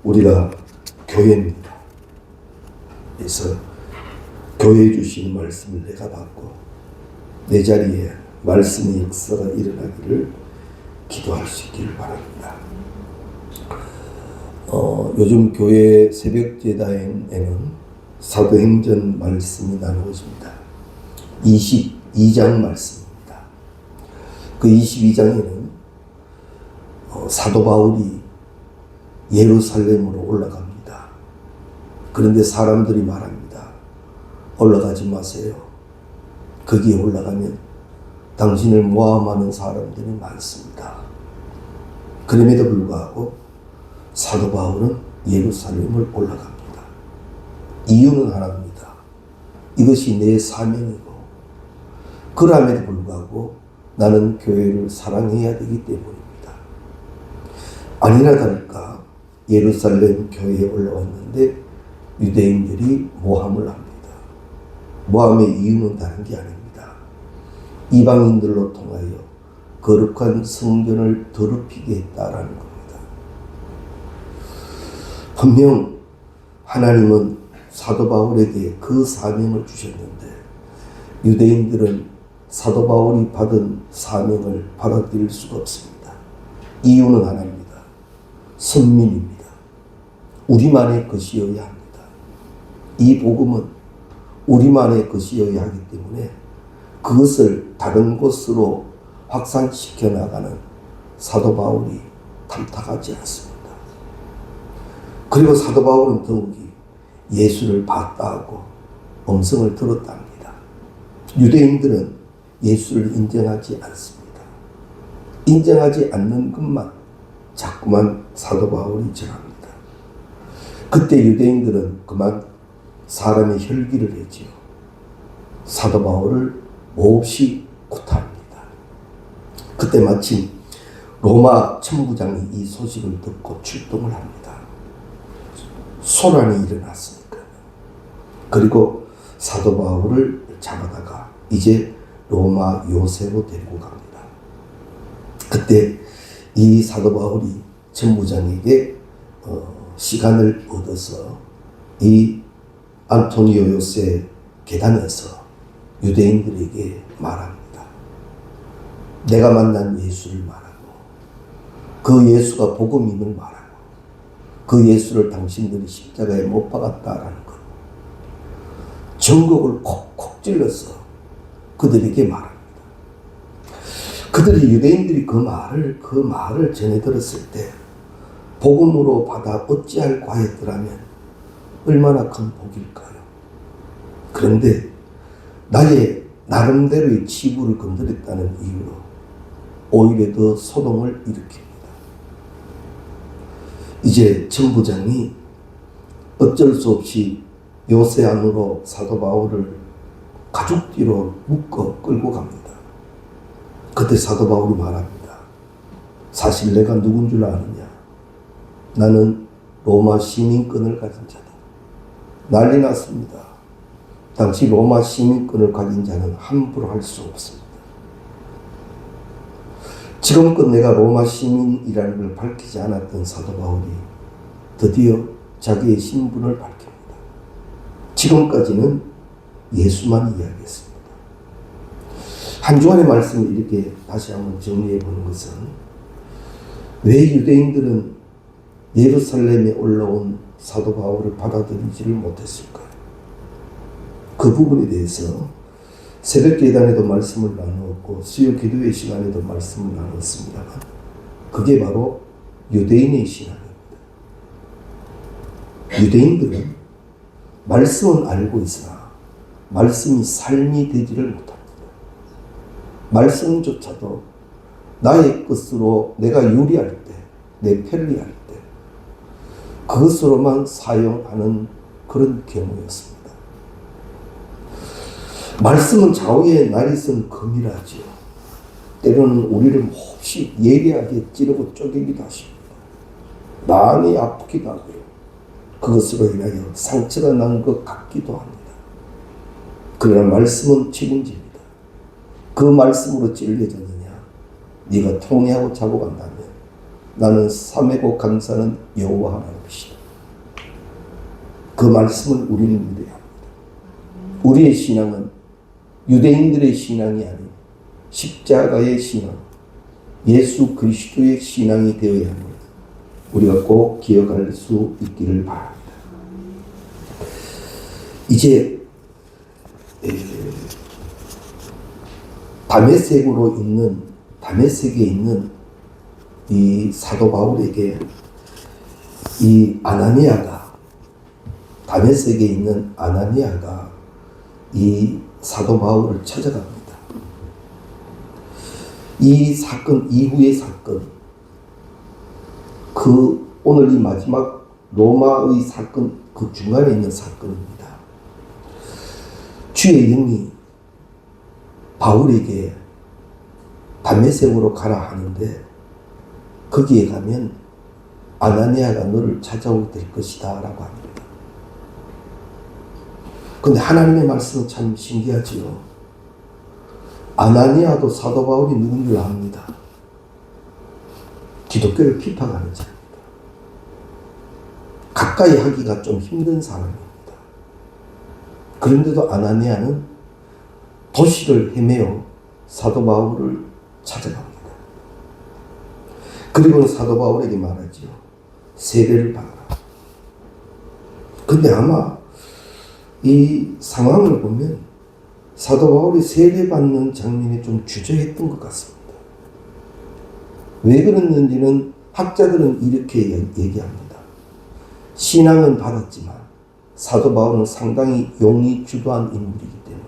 우리가 교회입니다. 그래서 교회에 주시는 말씀을 내가 받고 내 자리에 말씀의 역사가 일어나기를 기도할 수 있기를 바랍니다. 요즘 교회 새벽 제단에는 사도행전 말씀이 나누어집니다. 22장 말씀입니다. 그 22장에는 사도 바울이 예루살렘으로 올라갑니다. 그런데 사람들이 말합니다. 올라가지 마세요. 거기에 올라가면 당신을 모함하는 사람들이 많습니다. 그럼에도 불구하고 사도 바울은 예루살렘을 올라갑니다. 이유는 하나입니다. 이것이 내 사명이고 그럼에도 불구하고 나는 교회를 사랑해야 되기 때문입니다. 아니나 다를까 예루살렘 교회에 올라왔는데 유대인들이 모함을 합니다. 모함의 이유는 다른 게 아닙니다. 이방인들로 통하여 거룩한 성전을 더럽히게 했다라는 겁니다. 분명 하나님은 사도 바울에게 그 사명을 주셨는데 유대인들은 사도 바울이 받은 사명을 받아들일 수가 없습니다. 이유는 하나입니다. 선민입니다. 우리만의 것이어야 합니다. 이 복음은 우리만의 것이어야 하기 때문에 그것을 다른 곳으로 확산시켜 나가는 사도 바울이 탐탁하지 않습니다. 그리고 사도 바울은 더욱이 예수를 봤다고 음성을 들었답니다. 유대인들은 예수를 인정하지 않습니다. 인정하지 않는 것만 자꾸만 사도 바울이 전합니다. 그때 유대인들은 그만 사람의 혈기를 했지요. 사도 바울을 몹시 구타합니다. 그때 마침 로마 천부장이 이 소식을 듣고 출동을 합니다. 소란이 일어났으니까요. 그리고 사도 바울을 잡아다가 이제 로마 요새로 데리고 갑니다. 그때 이 사도 바울이 천부장에게 시간을 얻어서 이 안토니오 요새 계단에서 유대인들에게 말합니다. 내가 만난 예수를 말하고 그 예수가 복음임을 말하고 그 예수를 당신들이 십자가에 못 박았다라는 것. 전곡을 콕콕 찔러서 그들에게 말합니다. 그들이 유대인들이 그 말을 전해 들었을 때 복음으로 받아 어찌할 과였더라면 얼마나 큰 복일까요? 그런데 나의 나름대로의 치부를 건드렸다는 이유로 오히려 더 소동을 일으킵니다. 이제 천부장이 어쩔 수 없이 요새 안으로 사도 바울을 가죽 뒤로 묶어 끌고 갑니다. 그때 사도 바울이 말합니다. 사실 내가 누군 줄 아느냐? 나는 로마 시민권을 가진 자다. 난리 났습니다. 당시 로마 시민권을 가진 자는 함부로 할 수 없습니다. 지금껏 내가 로마 시민이라는 걸 밝히지 않았던 사도 바울이 드디어 자기의 신분을 밝힙니다. 지금까지는 예수만 이야기했습니다. 한 주간의 말씀을 이렇게 다시 한번 정리해 보는 것은 왜 유대인들은 예루살렘에 올라온 사도 바울을 받아들이지를 못했을까요? 그 부분에 대해서 새벽 예단에도 말씀을 나누었고 수요 기도회 시간에도 말씀을 나눴습니다만 그게 바로 유대인의 신앙입니다. 유대인들은 말씀은 알고 있으나 말씀이 삶이 되지를 못합니다. 말씀조차도 나의 것으로 내가 유리할 때, 내 편리할 때 그것으로만 사용하는 그런 경우였습니다. 말씀은 좌우에 날이 쓴 금이라지요. 때로는 우리를 몹시 예리하게 찌르고 쪼개기도 하십니다. 많이 아프기도 하고요. 그것으로 인하여 상처가 난 것 같기도 합니다. 그러나 말씀은 책임집니다. 그 말씀으로 찔려졌느냐? 네가 통회하고 자고 간다면 나는 삼회고 감사는 여호와 하나님이시다. 그 말씀을 우리는 믿어야 합니다. 우리의 신앙은 유대인들의 신앙이 아닌 십자가의 신앙, 예수 그리스도의 신앙이 되어야 합니다. 우리가 꼭 기억할 수 있기를 바랍니다. 이제 다메섹에 있는 이 사도 바울에게 이 다메섹에 있는 아나니아가 이 사도 바울을 찾아갑니다. 이 사건 이후의 사건, 오늘 이 마지막 로마의 사건 그 중간에 있는 사건입니다. 주의 영이 바울에게 다메섹으로 가라 하는데 거기에 가면 아나니아가 너를 찾아오게 될 것이다 라고 합니다. 근데 하나님의 말씀은 참 신기하지요. 아나니아도 사도 바울이 누군 줄 압니다. 기독교를 비판하는 자입니다. 가까이 하기가 좀 힘든 사람입니다. 그런데도 아나니아는 도시를 헤매어 사도 바울을 찾아갑니다. 그리고는 사도 바울에게 말하지요. 세례를 받아라. 근데 아마 이 상황을 보면 사도 바울이 세례받는 장면이 좀 주저했던 것 같습니다. 왜 그랬는지는 학자들은 이렇게 얘기합니다. 신앙은 받았지만 사도 바울은 상당히 용이 주도한 인물이기 때문에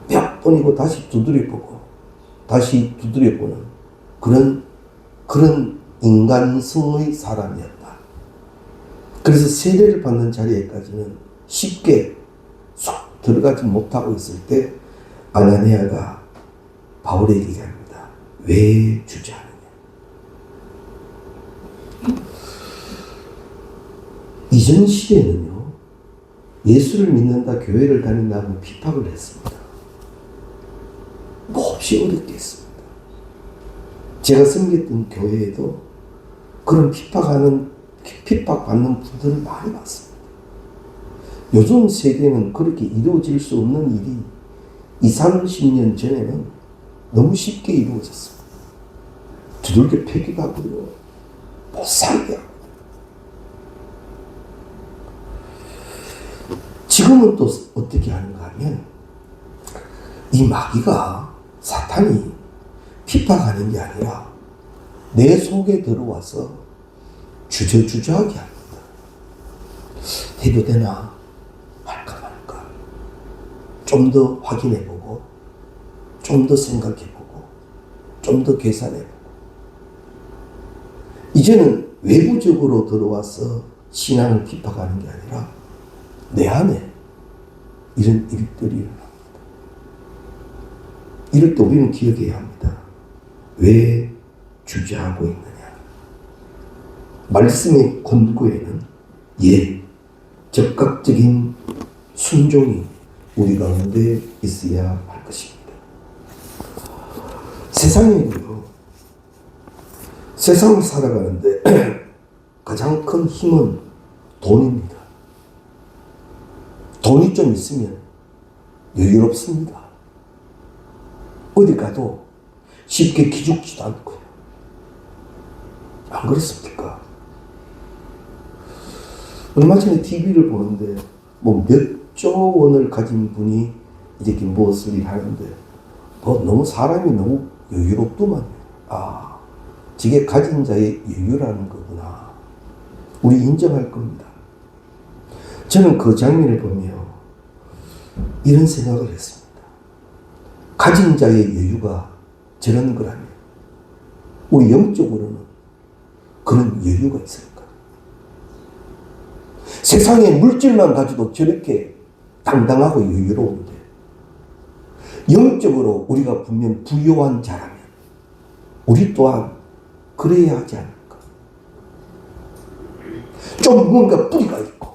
몇 번이고 다시 두드려보고 다시 두드려보는 그런 인간성의 사람이었다. 그래서 세례를 받는 자리에까지는 쉽게 쏙 들어가지 못하고 있을 때 아나니아가 바울에게 얘기합니다. 왜 주저하느냐. 이전 시대에는요, 예수를 믿는다, 교회를 다닌다고 비판을 했습니다. 몹시 어렵게 했습니다. 제가 섬겼던 교회에도 그런 핍박받는 분들을 많이 봤습니다. 요즘 세대는 그렇게 이루어질 수 없는 일이 20-30년 전에는 너무 쉽게 이루어졌습니다. 두들겨 패기도 하고요. 못 살게 하고. 지금은 또 어떻게 하는가 하면 이 마귀가 사탄이 핍박하는 게 아니라 내 속에 들어와서 주저주저하게 합니다. 해도 되나 할까 말까 좀 더 확인해보고 좀 더 생각해보고 좀 더 계산해보고 이제는 외부적으로 들어와서 신앙을 핍박하는 게 아니라 내 안에 이런 일들이 일어납니다. 이럴 때 우리는 기억해야 합니다. 왜 주저하고 있느냐. 말씀의 권고에는 적극적인 순종이 우리 가운데 있어야 할 것입니다. 세상을 살아가는데 가장 큰 힘은 돈입니다. 돈이 좀 있으면 여유롭습니다. 어디 가도 쉽게 기죽지도 않고요. 안 그렇습니까? 얼마 전에 TV를 보는데 몇 조 원을 가진 분이 이렇게 무엇을 하는데 너무 사람이 너무 여유롭더만요. 아, 저게 가진 자의 여유라는 거구나. 우리 인정할 겁니다. 저는 그 장면을 보며 이런 생각을 했습니다. 가진 자의 여유가 저런 거라면 우리 영적으로는 그런 여유가 있을까? 세상에 물질만 가지고 저렇게 당당하고 여유로운데 영적으로 우리가 분명 부유한 자라면 우리 또한 그래야 하지 않을까? 좀 뭔가 뿌리가 있고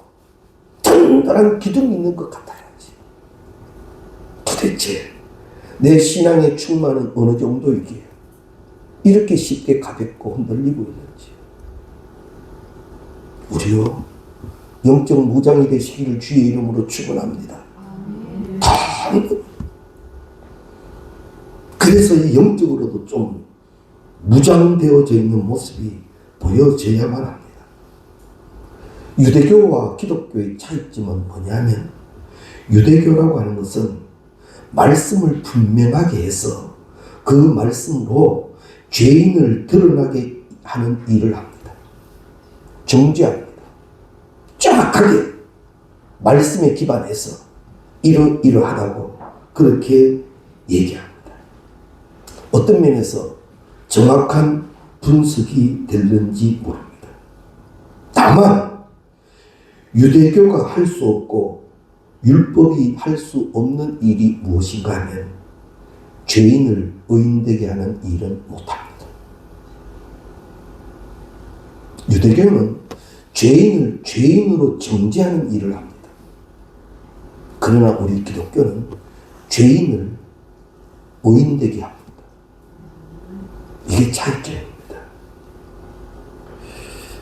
단단한 기둥이 있는 것 같아야지. 도대체 내 신앙의 충만은 어느 정도이기에 이렇게 쉽게 가볍고 흔들리고 있는지. 우리요 영적 무장이 되시기를 주의 이름으로 축원합니다. 다 그래서 이 영적으로도 좀 무장되어져 있는 모습이 보여져야만 합니다. 유대교와 기독교의 차이점은 뭐냐면 유대교라고 하는 것은 말씀을 분명하게 해서 그 말씀으로 죄인을 드러나게 하는 일을 합니다. 정죄합니다. 정확하게 말씀에 기반해서 이러이러하다고 그렇게 얘기합니다. 어떤 면에서 정확한 분석이 되는지 모릅니다. 다만 유대교가 할 수 없고 율법이 할 수 없는 일이 무엇인가 하면 죄인을 의인되게 하는 일은 못합니다. 유대교는 죄인을 죄인으로 정죄하는 일을 합니다. 그러나 우리 기독교는 죄인을 의인되게 합니다. 이게 차이점입니다.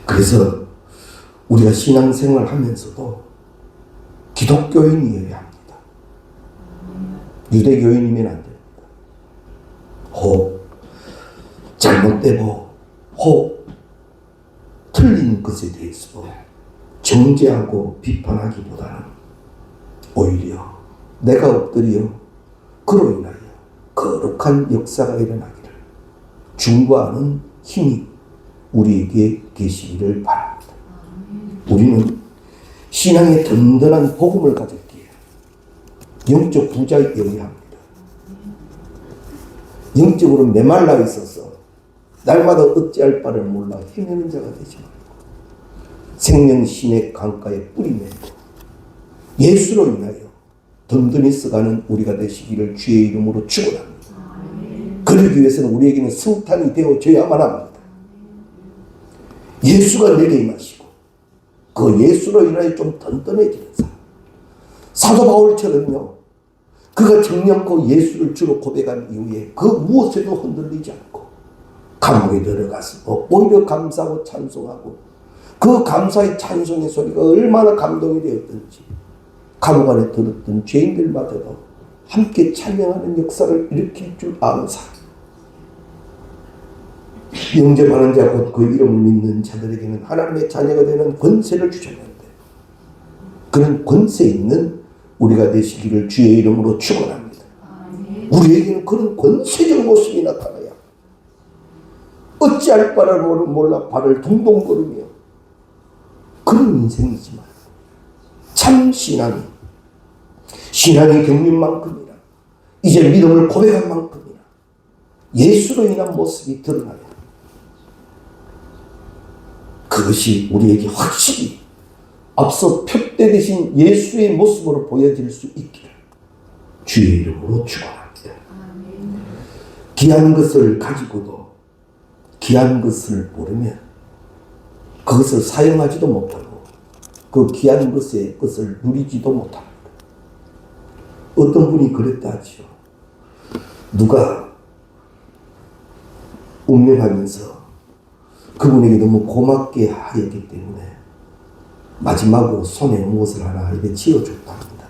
그래서 우리가 신앙생활을 하면서도 기독교인이어야 합니다. 유대교인이면 안 됩니다. 혹 잘못되고 혹 틀린 것에 대해서 정죄하고 비판하기보다는 오히려 내가 엎드려 그로 인하여 거룩한 역사가 일어나기를 중보하는 힘이 우리에게 계시기를 바랍니다. 우리는 신앙의 든든한 복음을 가졌기에 영적 부자여야 합니다. 영적으로 메말라 있어서 날마다 어찌할 바를 몰라 헤매는 자가 되지 말고 생명신의 강가에 뿌리 내고 예수로 인하여 든든히 써가는 우리가 되시기를 주의 이름으로 축원합니다. 그러기 위해서는 우리에게는 성탄이 되어져야만 합니다. 예수가 내게 임하시고 그 예수로 인하여 좀 든든해지는 사람. 사도 바울처럼요. 그가 정령코 예수를 주로 고백한 이후에 그 무엇에도 흔들리지 않고 감옥에 들어가서 오히려 감사하고 찬송하고 그 감사의 찬송의 소리가 얼마나 감동이 되었던지 감옥 안에 들었던 죄인들마저도 함께 찬양하는 역사를 일으킬 줄 아는 사람. 영접하는 자 곧 그 이름을 믿는 자들에게는 하나님의 자녀가 되는 권세를 주셨는데 그런 권세 있는 우리가 되시기를 주의 이름으로 축원합니다. 우리에게는 그런 권세적 모습이 나타나야 어찌할 바를 몰라 발을 동동 거르며 그런 인생이지만 참 신앙이 경륜 만큼이나 이제 믿음을 고백한 만큼이나 예수로 인한 모습이 드러나야 그것이 우리에게 확실히 앞서 표대되신 예수의 모습으로 보여질 수 있기를 주의 이름으로 축원합니다. 귀한 것을 가지고도 귀한 것을 모르면 그것을 사용하지도 못하고 그 귀한 것을 누리지도 못합니다. 어떤 분이 그랬다 하죠. 누가 운명하면서 그분에게 너무 고맙게 하였기 때문에 마지막으로 손에 무엇을 하나 입에 쥐어줬다 합니다.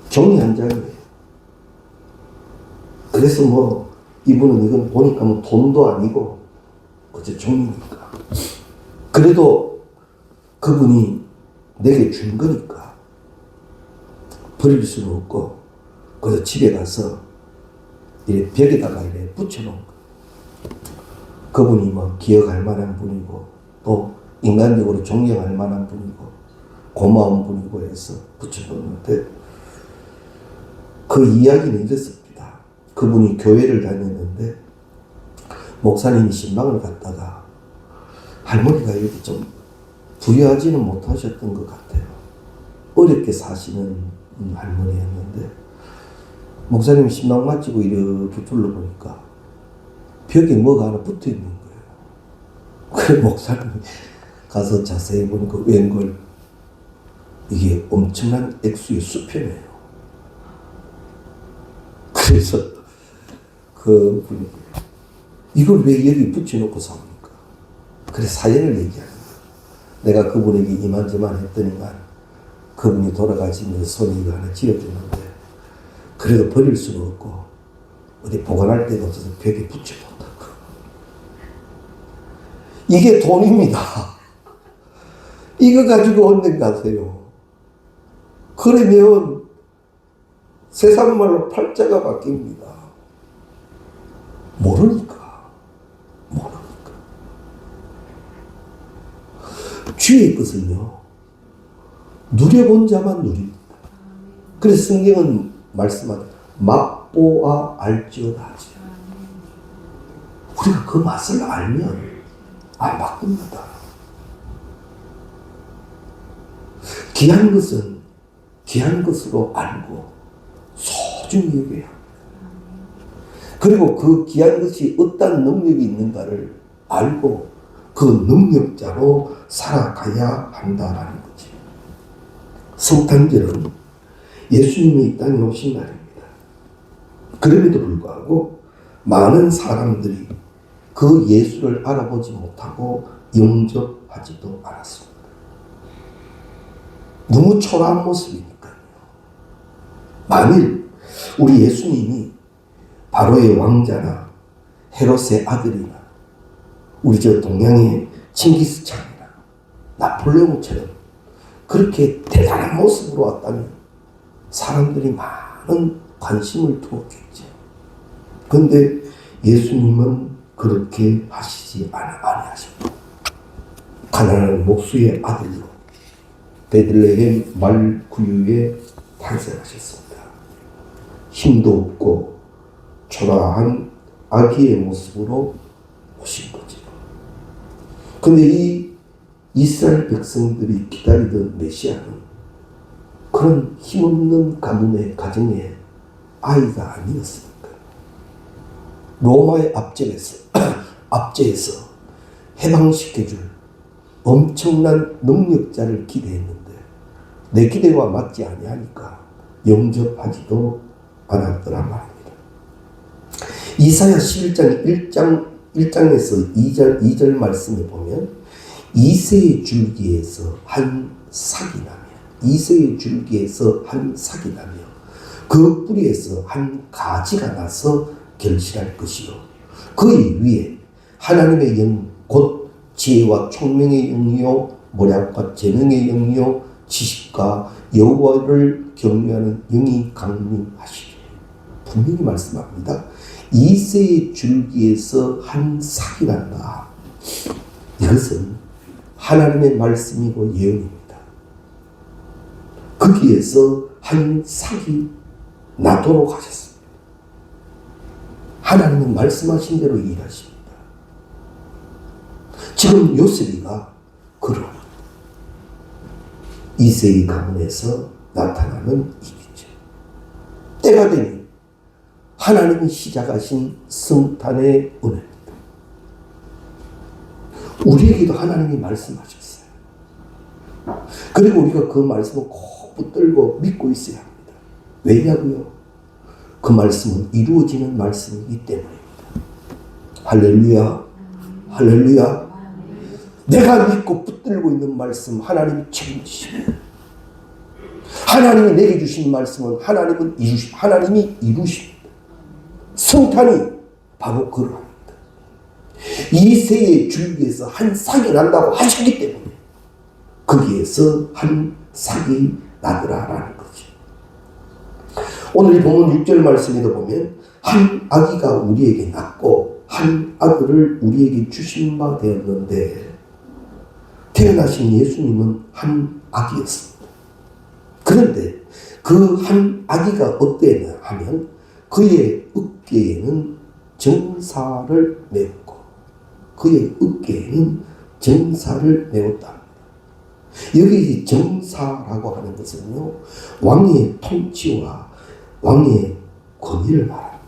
종이 한 장이에요. 그래서 이분은 이건 보니까 돈도 아니고 그저 종이니까. 그래도 그분이 내게 준 거니까 버릴 수는 없고 그래서 집에 가서 이렇게 벽에다가 이렇게 붙여놓은 거예요. 그분이 기억할 만한 분이고 또 인간적으로 존경할 만한 분이고 고마운 분이고 해서 붙여놓는데 그 이야기는 이랬습니다. 그분이 교회를 다녔는데 목사님이 신방을 갔다가 할머니가 이렇게 좀 부유하지는 못하셨던 것 같아요. 어렵게 사시는 할머니였는데 목사님이 신방 마치고 이렇게 둘러보니까 벽에 뭐가 하나 붙어 있는 거예요. 그래 목사님이 가서 자세히 보니까 웬걸 이게 엄청난 액수의 수표네요. 그래서 그 분이 이걸 왜 여기 붙여놓고 삽니까? 그래 사연을 얘기하는 거예요. 내가 그분에게 이만저만 했더니만 그분이 돌아가시면서 손에 이거 하나 쥐어주는데 그래도 버릴 수는 없고 어디 보관할 데가 없어서 벽에 붙여놓는다고. 이게 돈입니다. 이거 가지고 언젠 가세요. 그러면 세상 말로 팔자가 바뀝니다. 모르니까. 주의 것은요, 누려본 자만 누립니다. 그래서 성경은 말씀하죠. 맛보아 알지어다 하지. 우리가 그 맛을 알면 안 바꿉니다. 귀한 것은 귀한 것으로 알고 소중히 여겨야 합니다. 그리고 그 귀한 것이 어떤 능력이 있는가를 알고 그 능력자로 살아가야 한다라는 거지. 성탄절은 예수님이 이 땅에 오신 날입니다. 그럼에도 불구하고 많은 사람들이 그 예수를 알아보지 못하고 영접하지도 않았습니다. 너무 초라한 모습이니까요. 만일 우리 예수님이 바로의 왕자나 헤롯의 아들이나 우리 저 동양의 칭기스칸이나 나폴레옹처럼 그렇게 대단한 모습으로 왔다면 사람들이 많은 관심을 두었겠죠. 그런데 예수님은 그렇게 하시지 아니하십니다. 가난한 목수의 아들로 베들레헴 말구유에 탄생하셨습니다. 힘도 없고 초라한 아기의 모습으로 오신 거죠. 근데 이 이스라엘 백성들이 기다리던 메시아는 그런 힘없는 가문의 가정의 아이가 아니었습니까? 로마의 압제에서 해방시켜줄 엄청난 능력자를 기대했는데 내 기대와 맞지 아니하니까 영접하지도 않았더란 말입니다. 이사야 11장 1장에서 2절 말씀에 보면 이새의 줄기에서 한 삭이 나며 그 뿌리에서 한 가지가 나서 결실할 것이요 그의 위에 하나님의 영 곧 지혜와 총명의 영이요 모략과 재능의 영이요 지식과 여호와를 경외하는 영이 강림하시리라. 분명히 말씀합니다. 이새의 줄기에서 한 삭이 난다. 이것은 하나님의 말씀이고 예언입니다. 거기에서 한 삭이 나도록 하셨습니다. 하나님은 말씀하신 대로 일하십니다. 지금 요셉이가 그런 이새의 가문에서 나타나는 일이죠. 때가 되니 하나님이 시작하신 성탄의 은혜입니다. 우리에게도 하나님이 말씀하셨어요. 그리고 우리가 그 말씀을 꼭 붙들고 믿고 있어야 합니다. 왜냐고요? 그 말씀은 이루어지는 말씀이기 때문입니다. 할렐루야, 할렐루야. 내가 믿고 붙들고 있는 말씀 하나님이 책임지십니다. 하나님이 내게 주신 말씀은 하나님이 이루십니다. 성탄이 바로 그러합니다. 이새의 줄기에서 한 삭이 난다고 하셨기 때문에 거기에서 한 삭이 나더라라는 거죠. 오늘 이 본문 6절 말씀에도 보면 한 아기가 우리에게 낳고 한 아들을 우리에게 주신 바 되었는데 태어나신 예수님은 한 아기였습니다. 그런데 그 한 아기가 어땠냐 하면 그의 어깨에는 정사를 메었고 그의 어깨에는 정사를 메었다. 여기 정사라고 하는 것은요, 왕의 통치와 왕의 권위를 말합니다.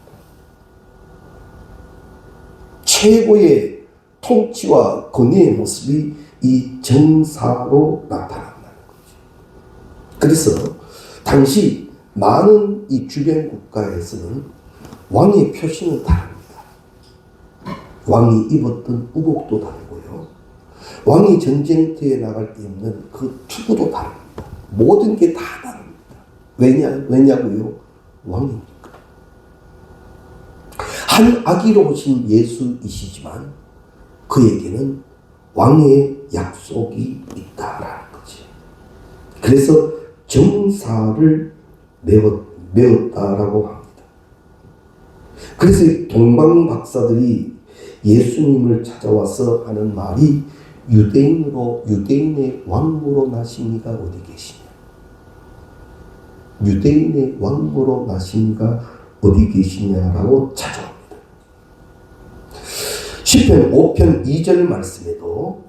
최고의 통치와 권위의 모습이 이 정사로 나타난다는 거죠. 그래서 당시 많은 이 주변 국가에서는 왕의 표시는 다릅니다. 왕이 입었던 우복도 다르고요. 왕이 전쟁터에 나갈 때 입는 그 투구도 다릅니다. 모든 게 다 다릅니다. 왜냐고요? 왕이니까. 한 아기로 오신 예수이시지만 그에게는 왕의 약속이 있다라는 거지. 그래서 정사를 메웠다라고 합니다. 그래서 동방 박사들이 예수님을 찾아와서 하는 말이 유대인의 왕으로 나신 이가 어디 계시냐? 유대인의 왕으로 나신 이가 어디 계시냐라고 찾아옵니다. 시편 5편 2절 말씀에도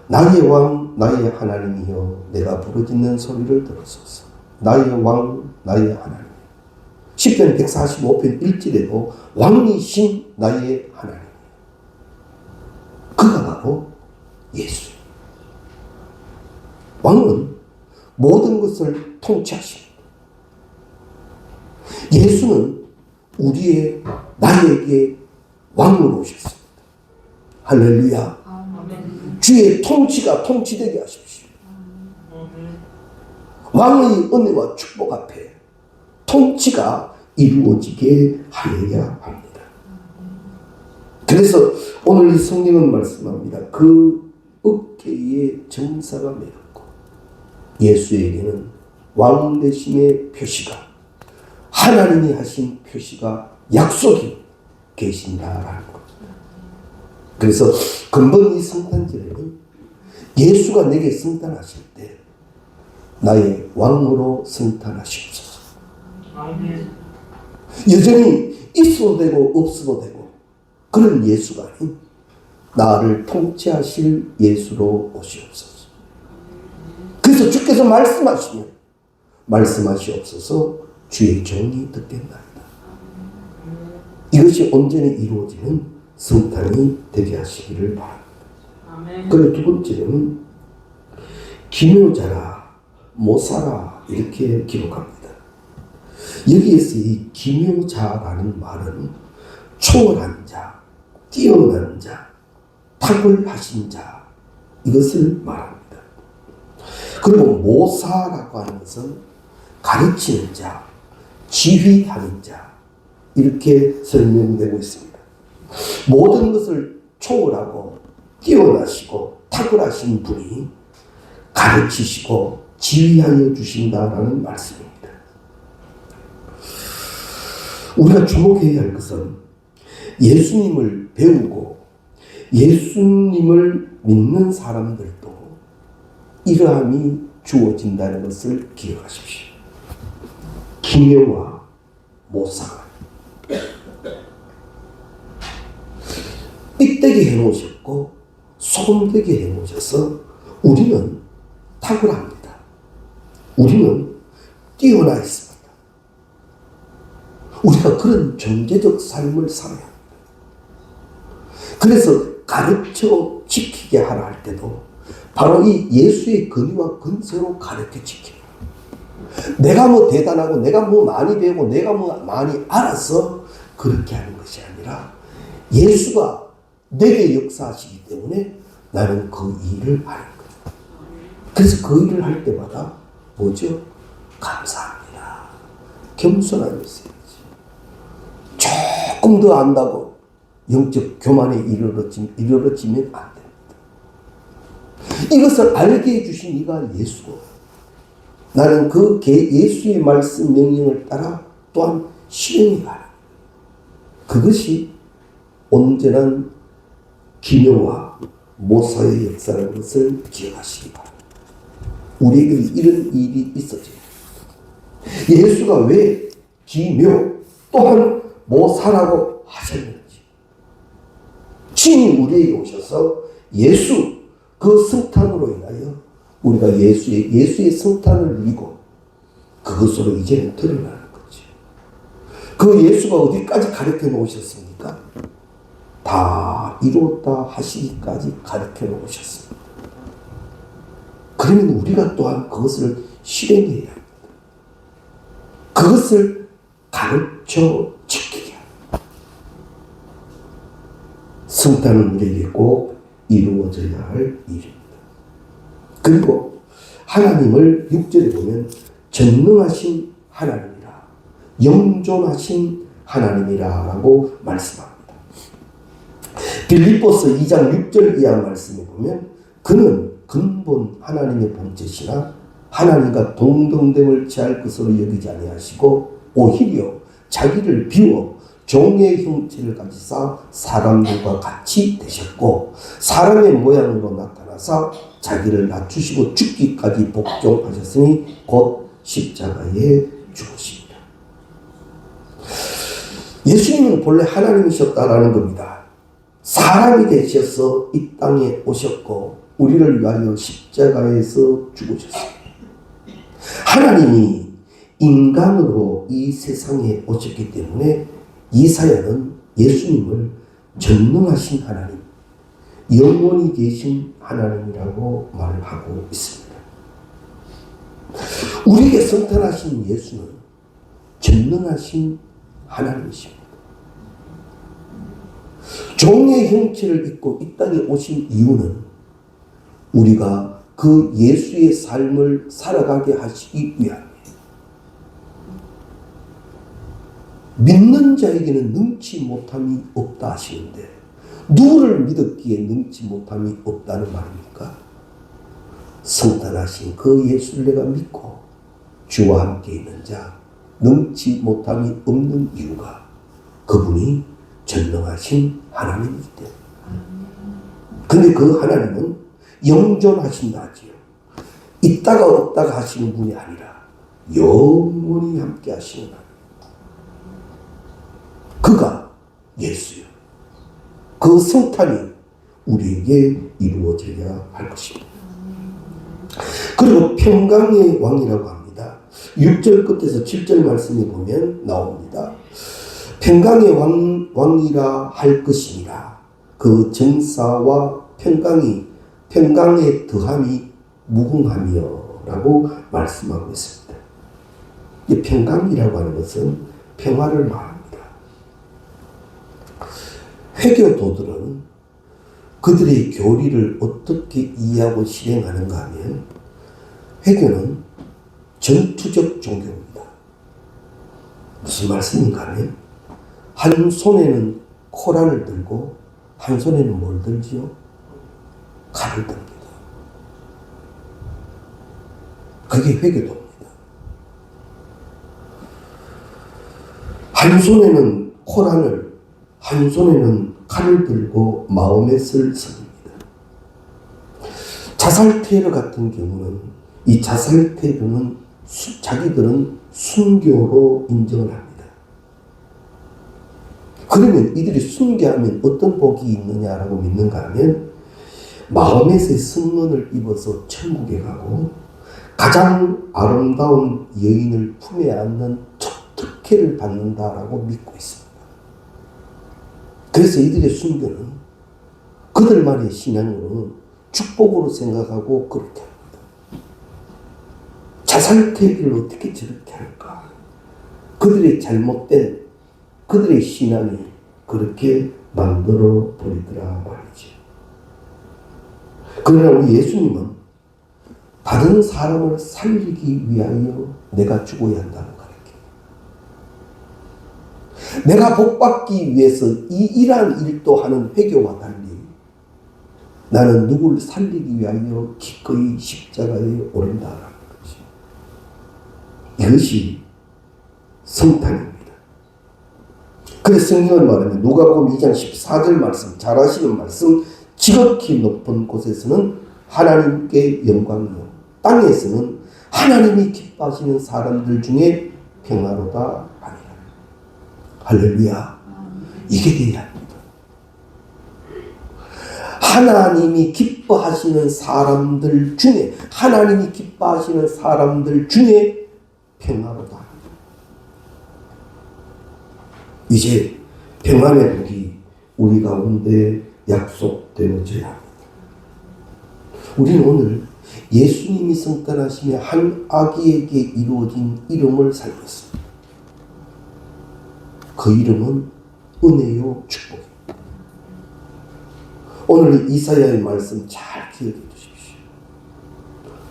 나의 왕 나의 하나님이여 내가 부르짖는 소리를 들으소서. 나의 왕 나의 하나님. 시편 145편 1절에도 왕이신 나의 하나님. 그가 바로 예수. 왕은 모든 것을 통치하십니다. 예수는 나에게 왕으로 오셨습니다. 할렐루야. 아멘. 주의 통치가 통치되게 하십시오. 왕의 은혜와 축복 앞에 통치가 이루어지게 하여야 합니다. 그래서 오늘 이 성경은 말씀합니다. 그 어깨에 정사가 매었고 예수에게는 왕 되심의 표시가 하나님이 하신 표시가 약속이 계신다라는 것. 그래서 근본 이 성탄절에는 예수가 내게 성탄하실 때 나의 왕으로 성탄하시옵소서. 여전히 있어도 되고 없어도 되고 그런 예수가 아닌 나를 통치하실 예수로 오시옵소서. 그래서 주께서 말씀하시면 말씀하시옵소서 주의 종이 듣겠나이다. 이것이 온전히 이루어지는 성탄이 되게 하시기를 바랍니다. 그리고 두 번째는 기묘자라 모사라 이렇게 기록합니다. 여기에서 이 기묘자라는 말은 초월한 자, 뛰어난 자, 탁월하신 자 이것을 말합니다. 그리고 모사라고 하는 것은 가르치는 자, 지휘하는 자 이렇게 설명되고 있습니다. 모든 것을 초월하고 뛰어나시고 탁월하신 분이 가르치시고 지휘하여 주신다라는 말씀입니다. 우리가 주목해야 할 것은 예수님을 배우고 예수님을 믿는 사람들도 이러함이 주어진다는 것을 기억하십시오. 기묘와 모사가 삑되게 해놓으셨고 소금되게 해놓으셔서 우리는 탁월합니다. 우리는 뛰어나 있습니다. 우리가 그런 존재적 삶을 살아야 합니다. 그래서 가르쳐 지키게 하라 할 때도 바로 이 예수의 권위와 권세로 가르쳐 지킵니다. 내가 뭐 대단하고 내가 뭐 많이 배우고 내가 뭐 많이 알아서 그렇게 하는 것이 아니라 예수가 내게 역사하시기 때문에 나는 그 일을 하는 거예요. 그래서 그 일을 할 때마다 뭐죠? 감사합니다. 겸손함이 있어야지. 조금 더 안다고 영적 교만에 이르러지면 안 됩니다. 이것을 알게 해주신 이가 예수고 나는 그 예수의 말씀 명령을 따라 또한 실행해 가라. 그것이 온전한 기묘와 모사의 역사라는 것을 기억하시기 바랍니다. 우리에게 이런 일이 있어져요. 예수가 왜 기묘 또한 모사라고 하셨는지 친히 우리에게 오셔서 예수 그 성탄으로 인하여 우리가 예수의 성탄을 누리고 그것으로 이제는 드러나는 거죠. 그 예수가 어디까지 가르쳐 놓으셨습니까? 다 이루었다 하시기까지 가르쳐 놓으셨습니다. 그러면 우리가 또한 그것을 실행해야 합니다. 그것을 가르쳐 지키게 합니다. 성탄은 우리에게 꼭 이루어져야 할 일입니다. 그리고 하나님을 6절에 보면 전능하신 하나님이라, 영존하신 하나님이라 라고 말씀합니다. 빌립보서 2장 6절 이하 말씀에 보면 그는 근본 하나님의 본체시나 하나님과 동등됨을 취할 것으로 여기지 아니하시고 오히려 자기를 비워 종의 형체를 가지사 사람들과 같이 되셨고 사람의 모양으로 나타나사 자기를 낮추시고 죽기까지 복종하셨으니 곧 십자가에 죽으십니다. 예수님은 본래 하나님이셨다라는 겁니다. 사람이 되셔서 이 땅에 오셨고 우리를 위하여 십자가에서 죽으셨습니다. 하나님이 인간으로 이 세상에 오셨기 때문에 이사야는 예수님을 전능하신 하나님, 영원히 계신 하나님이라고 말하고 있습니다. 우리에게 성탄하신 예수는 전능하신 하나님이십니다. 종의 형체를 입고 이 땅에 오신 이유는 우리가 그 예수의 삶을 살아가게 하시기 위함이에요. 믿는 자에게는 능치 못함이 없다 하시는데 누구를 믿었기에 능치 못함이 없다는 말입니까? 성탄하신 그 예수를 내가 믿고 주와 함께 있는 자, 능치 못함이 없는 이유가 그분이 전능하신 하나님이기 때문에. 근데 그 하나님은 영존하신다 하지요. 있다가 없다가 하시는 분이 아니라 영원히 함께 하시는 하나님. 그가 예수요. 그 성탄이 우리에게 이루어져야 할 것입니다. 그리고 평강의 왕이라고 합니다. 6절 끝에서 7절 말씀에 보면 나옵니다. 평강의 왕이라 할 것이니라. 그 정사와 평강의 더함이 무궁하며 라고 말씀하고 있습니다. 이 평강이라고 하는 것은 평화를 말합니다. 회교도들은 그들의 교리를 어떻게 이해하고 실행하는가 하면 회교는 전투적 종교입니다. 무슨 말씀인가 하면 한 손에는 코란을 들고 한 손에는 뭘 들지요? 칼을 듭니다. 그게 회교도입니다. 한 손에는 코란을 한 손에는 칼을 들고 마호멧을 씁니다. 자살 테러 같은 경우는 이 자살 테러는 자기들은 순교로 인정을 합니다. 그러면 이들이 순교하면 어떤 복이 있느냐라고 믿는가 하면 마호멧의 승문을 입어서 천국에 가고 가장 아름다운 여인을 품에 안는 특혜를 받는다라고 믿고 있습니다. 그래서 이들의 순교는 그들만의 신앙으로는 축복으로 생각하고 그렇게 합니다. 자살태기를 어떻게 저렇게 할까? 그들의 잘못된 그들의 신앙이 그렇게 만들어 버리더라 말이죠. 그러나 우리 예수님은 다른 사람을 살리기 위하여 내가 죽어야 한다는 거예요. 내가 복받기 위해서 이러한 일도 하는 회교와 달리 나는 누구를 살리기 위하여 기꺼이 십자가에 오른다라는 것이. 이것이 성탄입니다. 그래서 성경을 말하면 누가복음 2장 14절 말씀, 잘 아시는 말씀, 지극히 높은 곳에서는 하나님께 영광이요 땅에서는 하나님이 기뻐하시는 사람들 중에 평화로다 하니라. 할렐루야. 이게 되어야 합니다. 하나님이 기뻐하시는 사람들 중에 평화로다. 이제 평안의 복이 우리 가운데 약속되어져야 합니다. 우리는 오늘 예수님이 성탄하시며 한 아기에게 이루어진 이름을 살고 있습니다. 그 이름은 은혜요 축복입니다. 오늘 이사야의 말씀 잘 기억해 주십시오.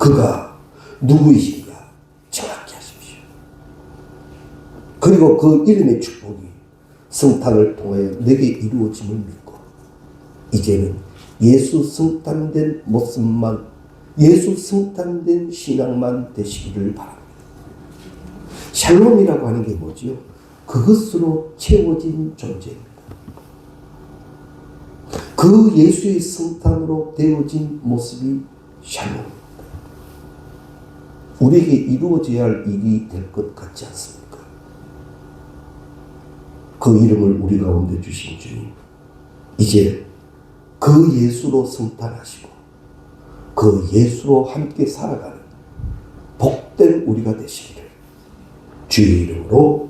그가 누구이신가 정확히 하십시오. 그리고 그 이름의 축복이 성탄을 통하여 내게 이루어짐을 믿고 이제는 예수 성탄된 모습만, 예수 성탄된 신앙만 되시기를 바랍니다. 샬롬이라고 하는 게 뭐지요? 그것으로 채워진 존재입니다. 그 예수의 성탄으로 되어진 모습이 샬롬입니다. 우리에게 이루어져야 할 일이 될 것 같지 않습니까? 그 이름을 우리 가운데 주신 주님, 이제 그 예수로 성탄하시고 그 예수로 함께 살아가는 복된 우리가 되시기를 주의 이름으로